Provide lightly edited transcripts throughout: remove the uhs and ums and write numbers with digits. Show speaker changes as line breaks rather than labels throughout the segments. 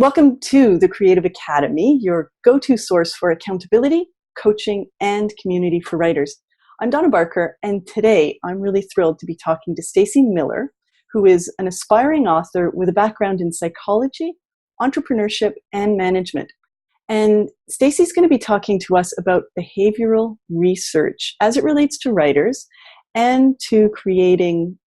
Welcome to the Creative Academy, your go-to source for accountability, coaching, and community for writers. I'm Donna Barker, and today I'm really thrilled to be talking to Stacey Miller, who is an aspiring author with a background in psychology, entrepreneurship, and management. And Stacey's going to be talking to us about behavioral research as it relates to writers and to creating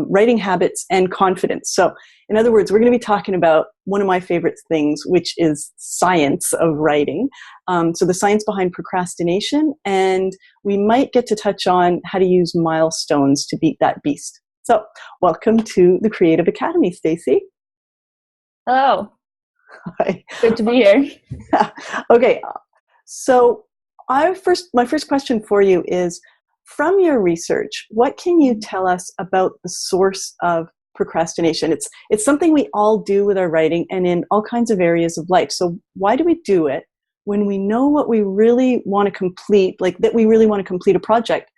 writing habits and confidence. So, in other words, we're going to be talking about one of my favorite things, which is science of writing. So the science behind procrastination, and we might get to touch on how to use milestones to beat that beast. So, welcome to the Creative Academy, Stacey.
Hello.
Hi.
Good to be here.
Okay, so my first question for you is, from your research, what can you tell us about the source of procrastination? It's something we all do with our writing and in all kinds of areas of life. So why do we do it when we know what we really want to complete, like that we really want to complete a project,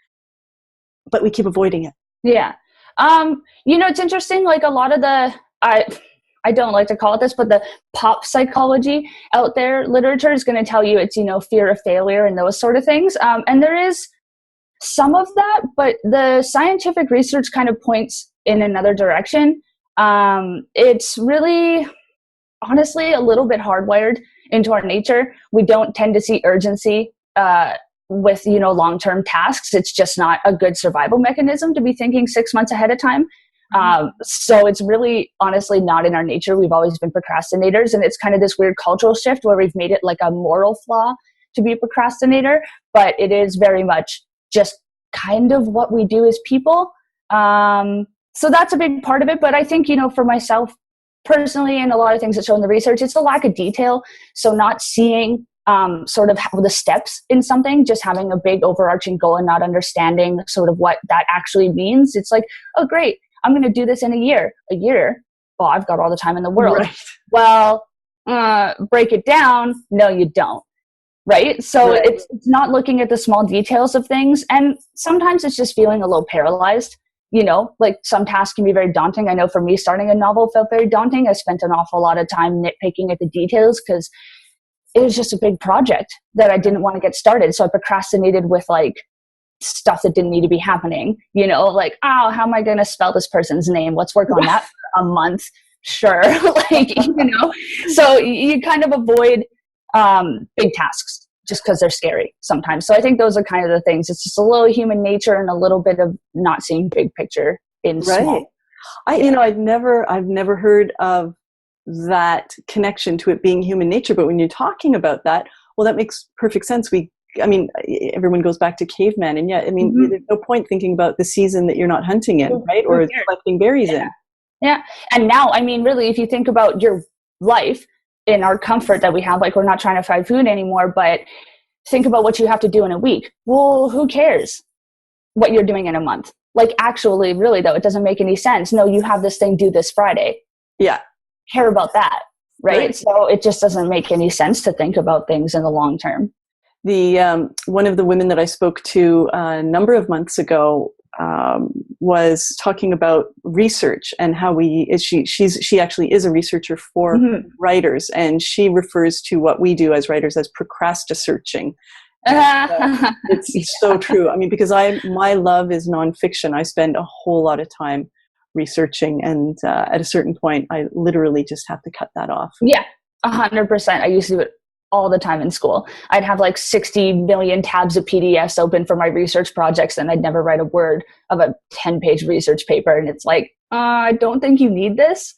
but we keep avoiding it?
Yeah. It's interesting, like a lot of I don't like to call it this, but the pop psychology out there literature is going to tell you it's, fear of failure and those sort of things. And there is some of that, but the scientific research kind of points in another direction. It's really, honestly, a little bit hardwired into our nature. We don't tend to see urgency with, long-term tasks. It's just not a good survival mechanism to be thinking 6 months ahead of time. So it's really, honestly, not in our nature. We've always been procrastinators, and it's kind of this weird cultural shift where we've made it like a moral flaw to be a procrastinator, but it is very much just kind of what we do as people. So that's a big part of it. But I think, for myself personally, and a lot of things that show in the research, it's a lack of detail. So not seeing sort of how the steps in something, just having a big overarching goal and not understanding sort of what that actually means. It's like, oh, great, I'm going to do this in a year. A year? Well, I've got all the time in the world. Right. Well, break it down. No, you don't. Right? So right. It's not looking at the small details of things. And sometimes it's just feeling a little paralyzed. Like some tasks can be very daunting. I know for me, starting a novel felt very daunting. I spent an awful lot of time nitpicking at the details because it was just a big project that I didn't want to get started. So I procrastinated with like stuff that didn't need to be happening. Like, oh, how am I going to spell this person's name? Let's work on that for a month. Sure. So you kind of avoid big tasks just because they're scary sometimes. So I think those are kind of the things. It's just a little human nature and a little bit of not seeing big picture in small.
I've never heard of that connection to it being human nature. But when you're talking about that, well, that makes perfect sense. Everyone goes back to caveman, and there's no point thinking about the season that you're not hunting in, right? Or collecting berries in.
Yeah. And now, really, if you think about your life, in our comfort that we have, like we're not trying to find food anymore, but think about what you have to do in a week. Well, who cares what you're doing in a month? Like actually, really though, it doesn't make any sense. No, you have this thing due this Friday.
Yeah.
Care about that. Right? So it just doesn't make any sense to think about things in the long term.
The one of the women that I spoke to a number of months ago was talking about research and how she actually is a researcher for writers, and she refers to what we do as writers as procrastinating. It's so true. Because my love is nonfiction. I spend a whole lot of time researching, and at a certain point, I literally just have to cut that off.
Yeah, 100%. I used to do it all the time in school. I'd have like 60 million tabs of PDFs open for my research projects, and I'd never write a word of a 10-page research paper. And it's like, I don't think you need this.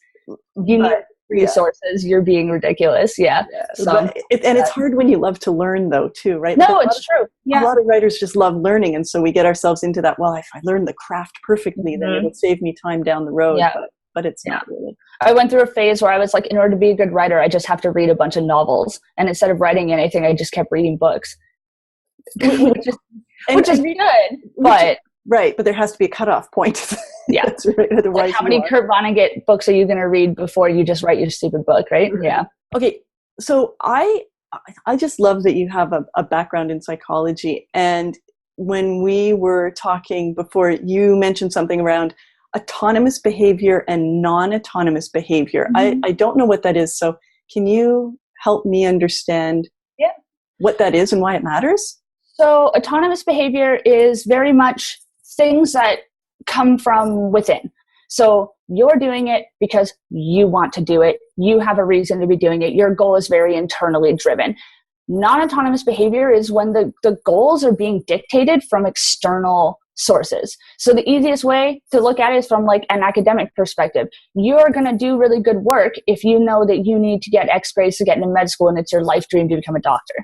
You need resources. You're being ridiculous. Yeah. So,
it's hard when you love to learn though too, right?
No, it's true. Yeah.
A lot of writers just love learning. And so we get ourselves into that, well, if I learn the craft perfectly, then it'll save me time down the road.
Yeah.
But it's not really.
I went through a phase where I was like, in order to be a good writer, I just have to read a bunch of novels. And instead of writing anything, I just kept reading books. which is good. But
right, but there has to be a cutoff point.
Yeah.
That's right. Otherwise,
like how many Kurt Vonnegut books are you going to read before you just write your stupid book, right? Yeah.
Okay, so I just love that you have a background in psychology. And when we were talking before, you mentioned something around autonomous behavior and non-autonomous behavior. I don't know what that is. So Can you help me understand what that is and why it matters?
So autonomous behavior is very much things that come from within. So you're doing it because you want to do it. You have a reason to be doing it. Your goal is very internally driven. Non-autonomous behavior is when the goals are being dictated from external sources. So the easiest way to look at it is from like an academic perspective. You're going to do really good work if you know that you need to get X grades to get into med school and it's your life dream to become a doctor.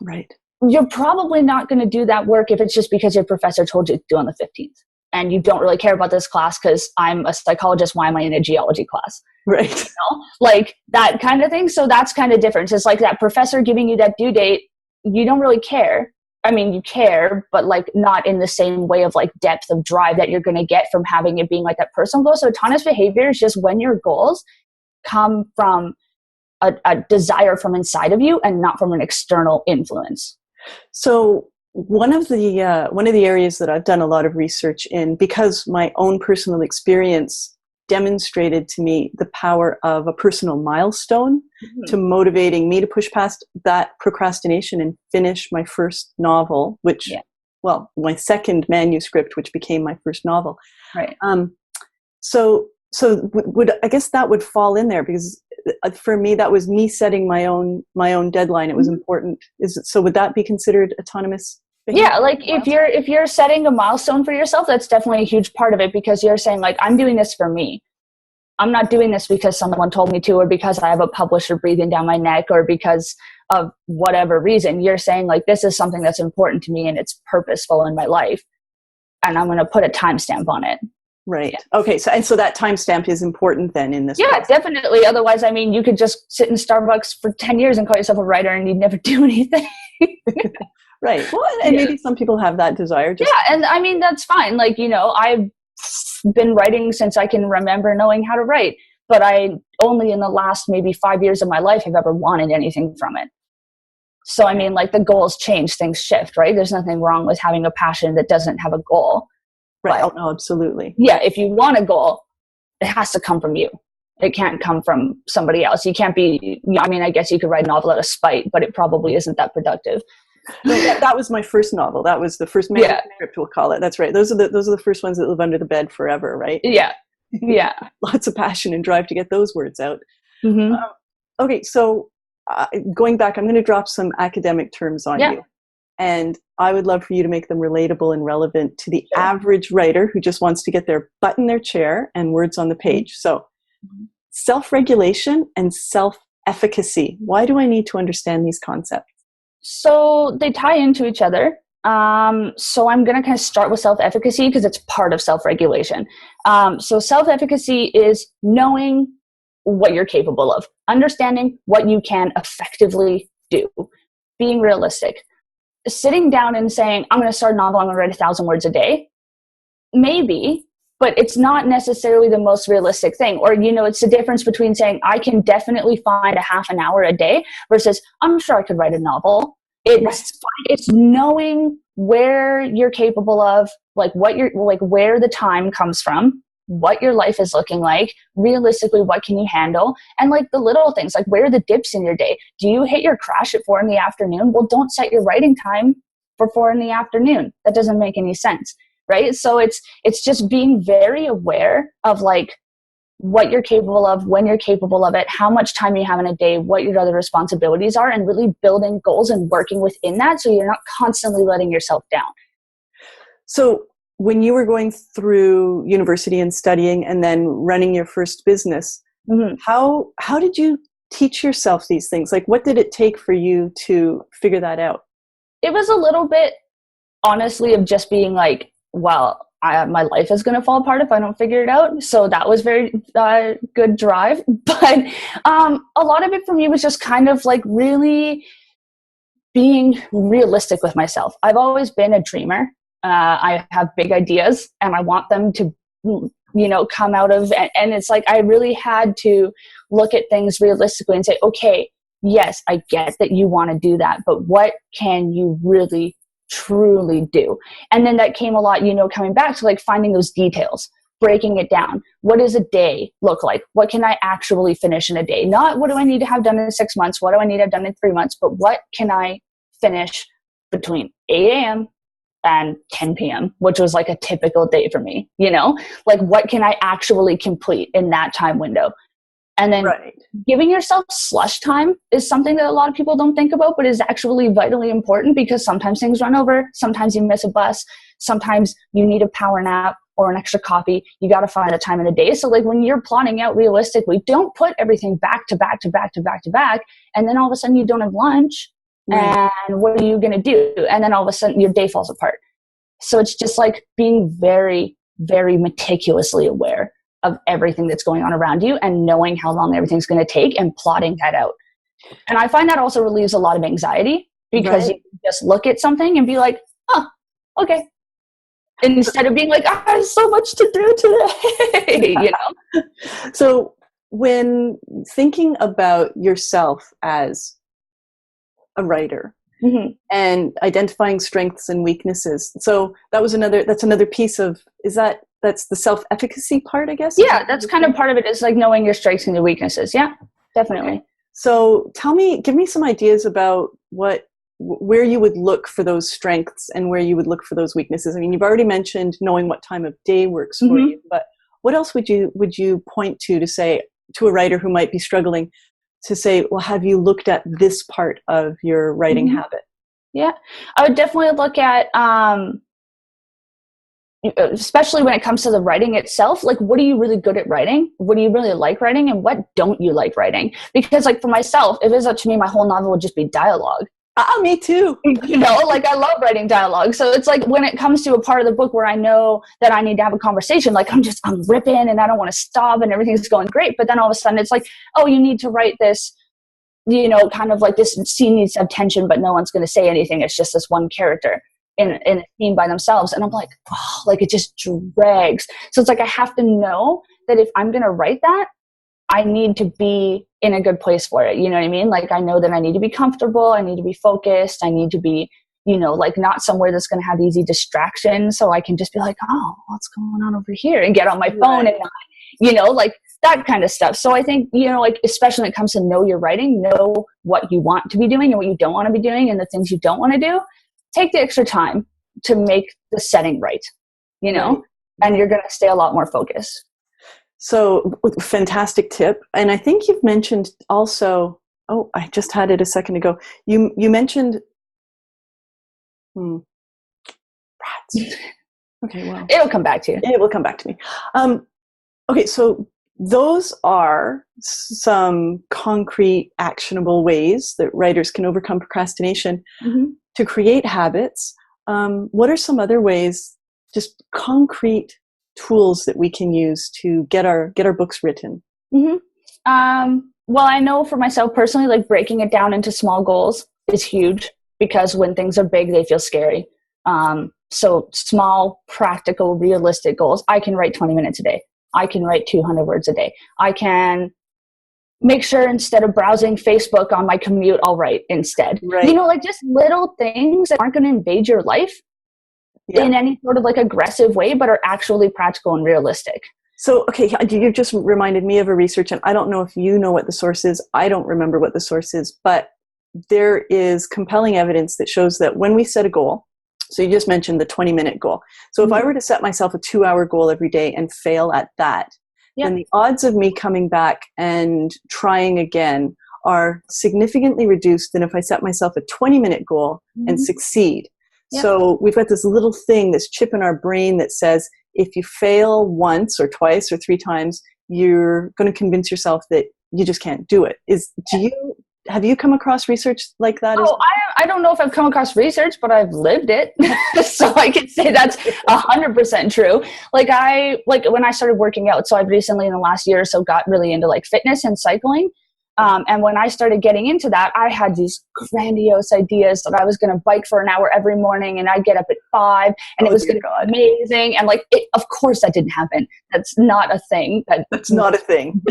Right.
You're probably not going to do that work if it's just because your professor told you to do on the 15th. And you don't really care about this class because I'm a psychologist. Why am I in a geology class?
Right.
You know? Like that kind of thing. So that's kind of different. It's like that professor giving you that due date. You don't really care. I mean, you care, but like not in the same way of like depth of drive that you're going to get from having it being like that personal goal. So autonomous behavior is just when your goals come from a desire from inside of you and not from an external influence.
So one of the areas that I've done a lot of research in, because my own personal experience demonstrated to me the power of a personal milestone to motivating me to push past that procrastination and finish my first novel, which, well, my second manuscript, which became my first novel.
Right.
So would I guess that would fall in there, because for me that was me setting my own deadline. It was important. So would that be considered autonomous behavior?
Yeah, like if you're setting a milestone for yourself, that's definitely a huge part of it, because you're saying like, I'm doing this for me. I'm not doing this because someone told me to, or because I have a publisher breathing down my neck, or because of whatever reason. You're saying like, this is something that's important to me and it's purposeful in my life, and I'm going to put a timestamp on it.
Right. Yeah. Okay. So that timestamp is important then in this.
Yeah,
process.
Definitely. Otherwise, I mean, you could just sit in Starbucks for 10 years and call yourself a writer and you'd never do anything.
Right. Well, and maybe some people have that desire.
And I mean, that's fine. Like, you know, I've been writing since I can remember knowing how to write, but I only in the last maybe 5 years of my life have ever wanted anything from it. So, I mean, like the goals change, things shift, right? There's nothing wrong with having a passion that doesn't have a goal.
Right. But, no, absolutely.
Yeah. If you want a goal, it has to come from you. It can't come from somebody else. You can't be, I mean, I guess you could write a novel out of spite, but it probably isn't that productive.
No, that was my first novel. That was the first manuscript, we'll call it. That's right. Those are the first ones that live under the bed forever, right?
Yeah. Yeah.
Lots of passion and drive to get those words out.
Mm-hmm.
Okay. So going back, I'm going to drop some academic terms on you. And I would love for you to make them relatable and relevant to the average writer who just wants to get their butt in their chair and words on the page. So self-regulation and self-efficacy. Why do I need to understand these concepts?
So they tie into each other. So I'm going to kind of start with self-efficacy because it's part of self-regulation. So self-efficacy is knowing what you're capable of, understanding what you can effectively do, being realistic. Sitting down and saying, I'm going to start a novel, I'm going to write 1,000 words a day. Maybe, but it's not necessarily the most realistic thing. Or, you know, it's the difference between saying, I can definitely find a half an hour a day versus, I'm sure I could write a novel. It's knowing where you're capable of, like where the time comes from, what your life is looking like, realistically, what can you handle? And like the little things, like where are the dips in your day? Do you hit your crash at 4 p.m? Well, don't set your writing time for 4 p.m. That doesn't make any sense, right? So it's just being very aware of like what you're capable of, when you're capable of it, how much time you have in a day, what your other responsibilities are, and really building goals and working within that so you're not constantly letting yourself down.
So when you were going through university and studying and then running your first business, how did you teach yourself these things? Like, what did it take for you to figure that out?
It was a little bit, honestly, of just being like, well, my life is going to fall apart if I don't figure it out. So that was very good drive. But a lot of it for me was just kind of like really being realistic with myself. I've always been a dreamer. I have big ideas and I want them to, you know, come out of, and it's like, I really had to look at things realistically and say, okay, yes, I get that you want to do that, but what can you really truly do? And then that came a lot, you know, coming back to like finding those details, breaking it down. What does a day look like? What can I actually finish in a day? Not what do I need to have done in 6 months? What do I need to have done in 3 months? But what can I finish between 8 a.m. and 10 p.m., which was like a typical day for me, you know? Like, what can I actually complete in that time window? And then giving yourself slush time is something that a lot of people don't think about, but is actually vitally important, because sometimes things run over, sometimes you miss a bus, sometimes you need a power nap or an extra coffee. You got to find a time in a day. So like when you're plotting out realistically, don't put everything back to back to back to back to back. And then all of a sudden you don't have lunch. And what are you going to do? And then all of a sudden your day falls apart. So it's just like being very, very meticulously aware of everything that's going on around you and knowing how long everything's going to take and plotting that out. And I find that also relieves a lot of anxiety, because you can just look at something and be like, oh, okay. Instead of being like, I have so much to do today, you know?
So when thinking about yourself as a writer and identifying strengths and weaknesses, so that's another piece of, that's the self-efficacy part, I guess?
Yeah, that's kind of part of it, is like knowing your strengths and your weaknesses. Yeah, definitely.
Okay. So give me some ideas about where you would look for those strengths and where you would look for those weaknesses. I mean, you've already mentioned knowing what time of day works for you, but what else would you point to say to a writer who might be struggling, to say, well, have you looked at this part of your writing habit?
Yeah, I would definitely look at, especially when it comes to the writing itself, like, what are you really good at writing? What do you really like writing? And what don't you like writing? Because like for myself, if it was up to me, my whole novel would just be dialogue.
Me too.
You know, like I love writing dialogue. So it's like when it comes to a part of the book where I know that I need to have a conversation, like I'm ripping and I don't want to stop and everything's going great. But then all of a sudden it's like, oh, you need to write this, you know, kind of like this scene needs to have tension, but no one's going to say anything. It's just this one character in a scene by themselves. And I'm like, oh, like it just drags. So it's like, I have to know that if I'm going to write that, I need to be in a good place for it. You know what I mean? Like, I know that I need to be comfortable. I need to be focused. I need to be, you know, like not somewhere that's going to have easy distractions. So I can just be like, oh, what's going on over here? And get on my phone and, you know, like that kind of stuff. So I think, you know, like, especially when it comes to know your writing, know what you want to be doing and what you don't want to be doing and the things you don't want to do. Take the extra time to make the setting right, you know, and you're going to stay a lot more focused.
So fantastic tip. And I think you've mentioned also, I just had it a second ago. You mentioned rats. Okay, well.
It'll come back to you.
It will come back to me. Okay, so those are some concrete, actionable ways that writers can overcome procrastination to create habits. What are some other ways, just concrete tools that we can use to get our books written?
Well, I know for myself personally, like breaking it down into small goals is huge, because when things are big, they feel scary. So small, practical, realistic goals. I can write 20 minutes a day. I can write 200 words a day. I can make sure instead of browsing Facebook on my commute, I'll write instead. You know, like just little things that aren't going to invade your life in any sort of like aggressive way, but are actually practical and realistic.
So, okay, you've just reminded me of a research, and I don't know if you know what the source is. I don't remember what the source is, but there is compelling evidence that shows that when we set a goal, so you just mentioned the 20-minute goal. So if I were to set myself a 2-hour goal every day and fail at that, then the odds of me coming back and trying again are significantly reduced than if I set myself a 20-minute goal and succeed. So we've got this little thing, this chip in our brain that says, if you fail once or twice or 3 times, you're going to convince yourself that you just can't do it. Have you come across research like that?
I don't know if I've come across research, but I've lived it. So I can say that's 100% true. Like when I started working out, so I've recently in the last year or so got really into like fitness and cycling. And when I started getting into that, I had these grandiose ideas that I was going to bike for an hour every morning and I'd get up at 5 and it was going to be amazing. And like, of course that didn't happen. That's not a thing.
That's not a thing.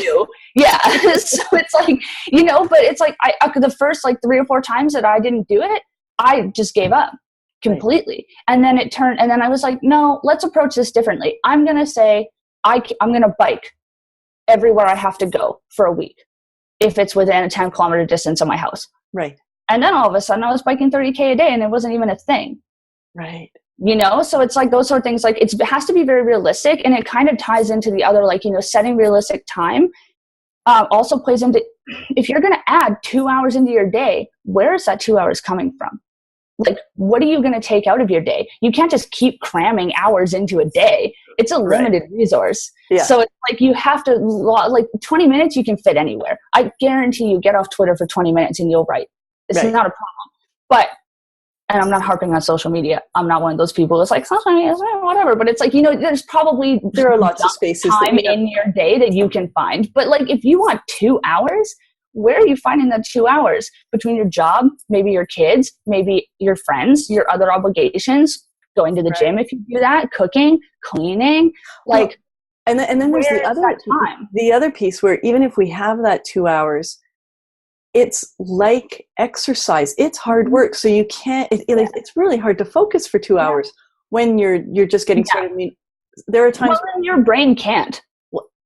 Yeah. So it's like, you know, but it's like the first like 3 or 4 times that I didn't do it, I just gave up completely. And then and then I was like, no, let's approach this differently. I'm going to say, I'm going to bike everywhere I have to go for a week if it's within a 10-kilometer distance of my house.
Right.
And then all of a sudden I was biking 30K a day and it wasn't even a thing.
Right.
You know, so it's like those sort of things, like it has to be very realistic, and it kind of ties into the other, like, you know, setting realistic time also plays into, if you're going to add 2 hours into your day, where is that 2 hours coming from? Like, what are you going to take out of your day? You can't just keep cramming hours into a day. It's a limited resource. Yeah. So it's like you have to, like 20 minutes you can fit anywhere. I guarantee you get off Twitter for 20 minutes and you'll write. It's not a problem. But, and I'm not harping on social media. I'm not one of those people that's like, social media, whatever. But it's like, you know, there are lots of spaces time in your day that you can find. But like, if you want 2 hours, where are you finding that 2 hours? Between your job, maybe your kids, maybe your friends, your other obligations, going to the gym if you do that, cooking, cleaning, like.
And then there's the other piece where even if we have that 2 hours, it's like exercise. It's hard work. So you can't, it's really hard to focus for 2 hours when you're just getting started. I mean, there are times
when your brain can't.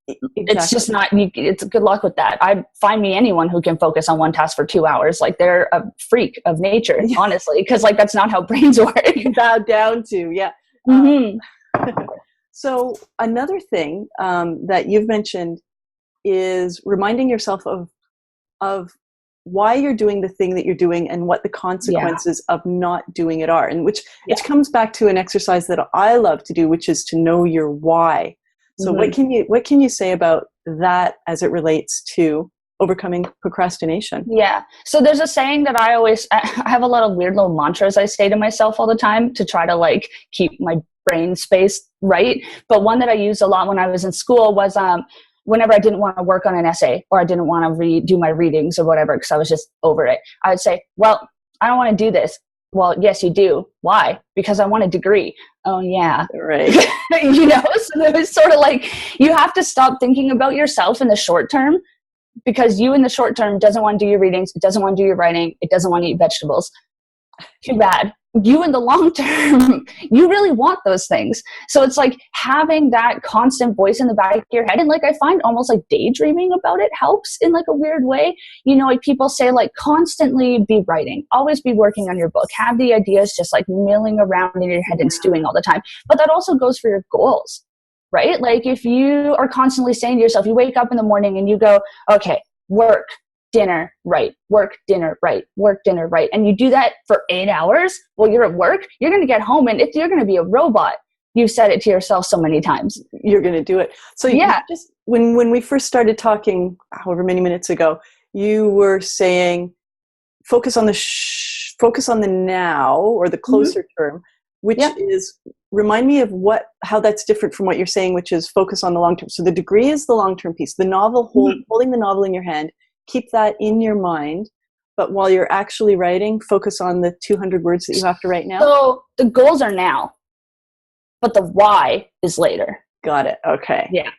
Exactly. It's just not, it's good luck with that. I find me anyone who can focus on one task for 2 hours. Like, they're a freak of nature, honestly, because like that's not how brains work.
Bow down to, So another thing that you've mentioned is reminding yourself of why you're doing the thing that you're doing and what the consequences of not doing it are, and which comes back to an exercise that I love to do, which is to know your why. So what can you say about that as it relates to overcoming procrastination?
Yeah. So there's a saying that I have a lot of weird little mantras I say to myself all the time to try to like keep my brain space right. But one that I used a lot when I was in school was whenever I didn't want to work on an essay, or I didn't want to do my readings or whatever, because I was just over it, I would say, well, I don't want to do this. Well, yes, you do. Why? Because I want a degree. Oh, yeah.
Right.
You know, so it was sort of like, you have to stop thinking about yourself in the short term, because you in the short term doesn't want to do your readings. It doesn't want to do your writing. It doesn't want to eat vegetables. Too bad. You in the long term, you really want those things. So it's like having that constant voice in the back of your head. And like, I find almost like daydreaming about it helps in like a weird way. You know, like people say like constantly be writing, always be working on your book, have the ideas just like milling around in your head and stewing all the time. But that also goes for your goals, right? Like if you are constantly saying to yourself, you wake up in the morning and you go, okay, work, dinner, write, work, dinner, write, work, dinner, write. And you do that for 8 hours while you're at work, you're going to get home and you're going to be a robot. You've said it to yourself so many times.
You're going to do it. So just when we first started talking, however many minutes ago, you were saying, focus on the now, or the closer term, which is, remind me of how that's different from what you're saying, which is focus on the long term. So the degree is the long-term piece, the novel, holding the novel in your hand. Keep that in your mind, but while you're actually writing, focus on the 200 words that you have to write now.
So the goals are now, but the why is later.
Got it. Okay.
Yeah.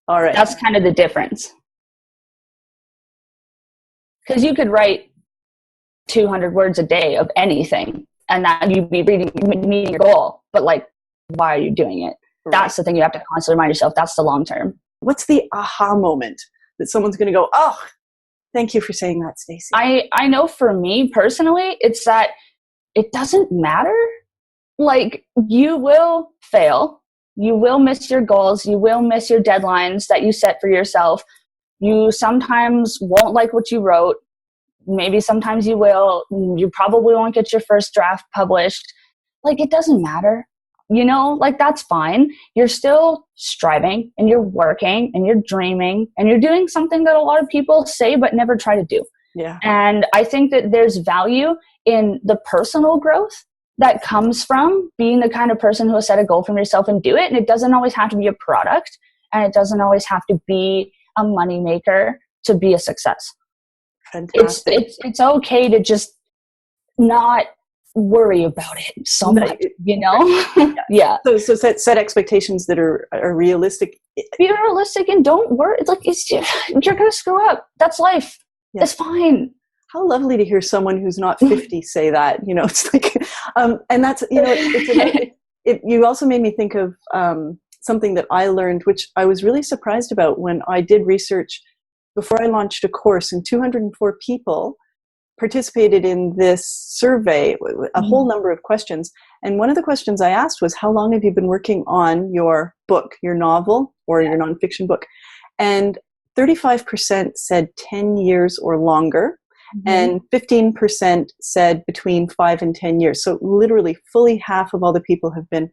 All right.
That's kind of the difference. Because you could write 200 words a day of anything, and that you'd be meeting your goal, but like, why are you doing it? Right. That's the thing you have to constantly remind yourself. That's the long term.
What's the aha moment that someone's going to go, oh, thank you for saying that, Stacey?
I know for me personally, it's that it doesn't matter. Like, you will fail. You will miss your goals. You will miss your deadlines that you set for yourself. You sometimes won't like what you wrote. Maybe sometimes you will. You probably won't get your first draft published. Like, it doesn't matter. You know, like, that's fine. You're still striving, and you're working, and you're dreaming, and you're doing something that a lot of people say but never try to do.
Yeah.
And I think that there's value in the personal growth that comes from being the kind of person who will set a goal from yourself and do it. And it doesn't always have to be a product, and it doesn't always have to be a moneymaker to be a success.
Fantastic.
It's okay to just not worry about it so much, you know? Yeah.
So set expectations that are realistic.
Be realistic and don't worry. It's like, you're going to screw up. That's life. Yeah. It's fine.
How lovely to hear someone who's not 50 say that, you know, it's like, and that's, you know, you also made me think of something that I learned, which I was really surprised about when I did research before I launched a course, and 204 people participated in this survey, a whole number of questions. And one of the questions I asked was, how long have you been working on your book, your novel, or your nonfiction book? And 35% said 10 years or longer, and 15% said between 5 and 10 years. So literally fully half of all the people have been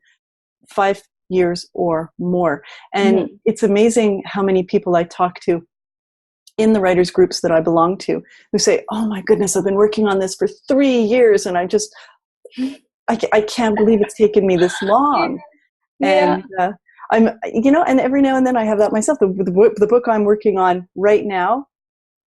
5 years or more. And it's amazing how many people I talk to in the writers groups that I belong to who say, oh my goodness, I've been working on this for 3 years and I can't believe it's taken me this long.
Yeah.
And I'm, and every now and then I have that myself. The book I'm working on right now,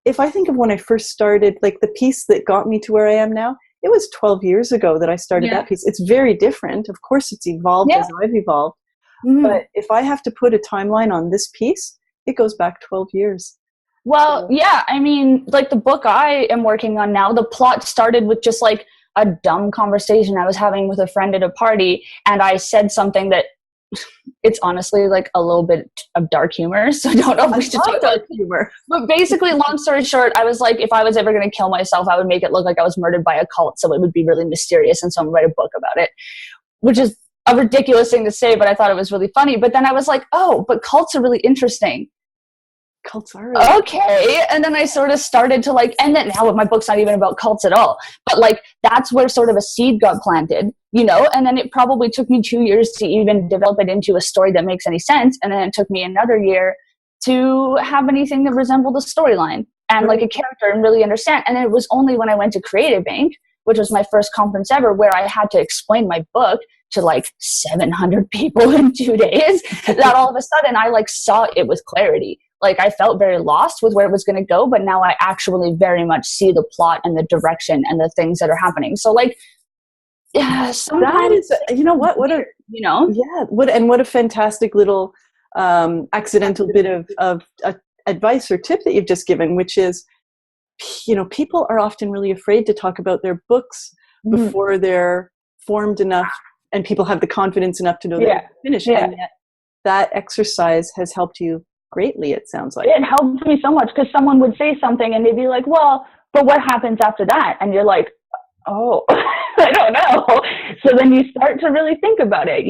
if I think of when I first started, like the piece that got me to where I am now, it was 12 years ago that I started that piece. It's very different. Of course, it's evolved as I've evolved. But if I have to put a timeline on this piece, it goes back 12 years.
Well, yeah, I mean, like the book I am working on now, the plot started with just like a dumb conversation I was having with a friend at a party, and I said something that it's honestly like a little bit of dark humor, so I don't know if we should talk about humor. But basically, long story short, I was like, if I was ever going to kill myself, I would make it look like I was murdered by a cult, so it would be really mysterious, and so I'm going to write a book about it, which is a ridiculous thing to say, but I thought it was really funny. But then I was like, oh, but cults are really interesting.
Cults are really
okay. And then I sort of started to like, and then now my book's not even about cults at all, but like that's where sort of a seed got planted, and then it probably took me 2 years to even develop it into a story that makes any sense. And then it took me another year to have anything that resembled a storyline and like a character and really understand. And it was only when I went to Creative Inc., which was my first conference ever, where I had to explain my book to like 700 people in 2 days that all of a sudden I like saw it with clarity. Like I felt very lost with where it was going to go, but now I actually very much see the plot and the direction and the things that are happening. So like, yeah, sometimes
that is, what a fantastic little accidental bit of advice or tip that you've just given, which is, people are often really afraid to talk about their books before they're formed enough and people have the confidence enough to know they're finished. And yet that exercise has helped you greatly, it sounds like.
It helped me so much because someone would say something and they'd be like, well, but what happens after that? And you're like, oh, I don't know. So then you start to really think about it,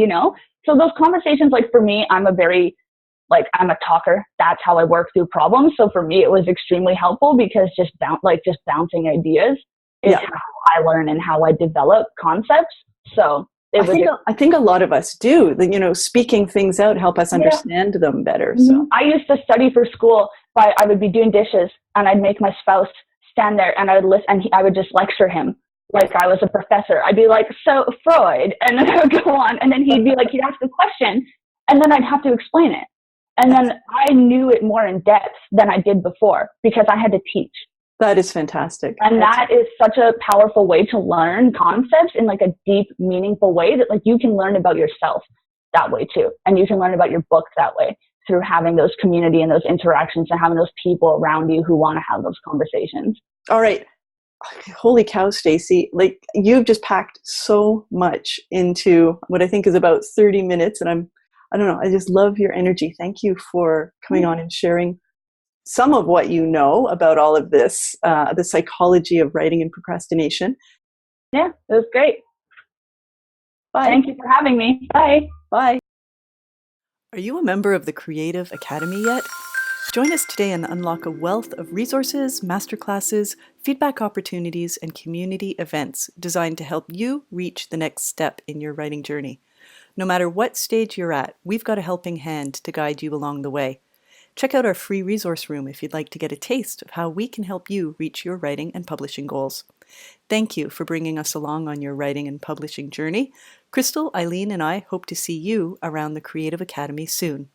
So those conversations, like for me, I'm a talker. That's how I work through problems. So for me, it was extremely helpful because just bouncing ideas is how I learn and how I develop concepts. So
I think a lot of us do. Speaking things out help us understand them better. So
I used to study for school, but I would be doing dishes and I'd make my spouse stand there and I would listen and I would just lecture him like I was a professor. I'd be like, so Freud, and then I would go on and then he'd be like, he'd ask a question and then I'd have to explain it. And then I knew it more in depth than I did before because I had to teach.
That is fantastic.
And that is such a powerful way to learn concepts in like a deep, meaningful way that like you can learn about yourself that way too. And you can learn about your book that way through having those community and those interactions and having those people around you who want to have those conversations.
All right. Holy cow, Stacey. Like you've just packed so much into what I think is about 30 minutes. And I don't know, I just love your energy. Thank you for coming on and sharing some of what you know about all of this, the psychology of writing and procrastination.
Yeah, it was great.
Bye.
Thank you for having me. Bye.
Bye. Are you a member of the Creative Academy yet? Join us today and unlock a wealth of resources, masterclasses, feedback opportunities, and community events designed to help you reach the next step in your writing journey. No matter what stage you're at, we've got a helping hand to guide you along the way. Check out our free resource room if you'd like to get a taste of how we can help you reach your writing and publishing goals. Thank you for bringing us along on your writing and publishing journey. Crystal, Eileen, and I hope to see you around the Creative Academy soon.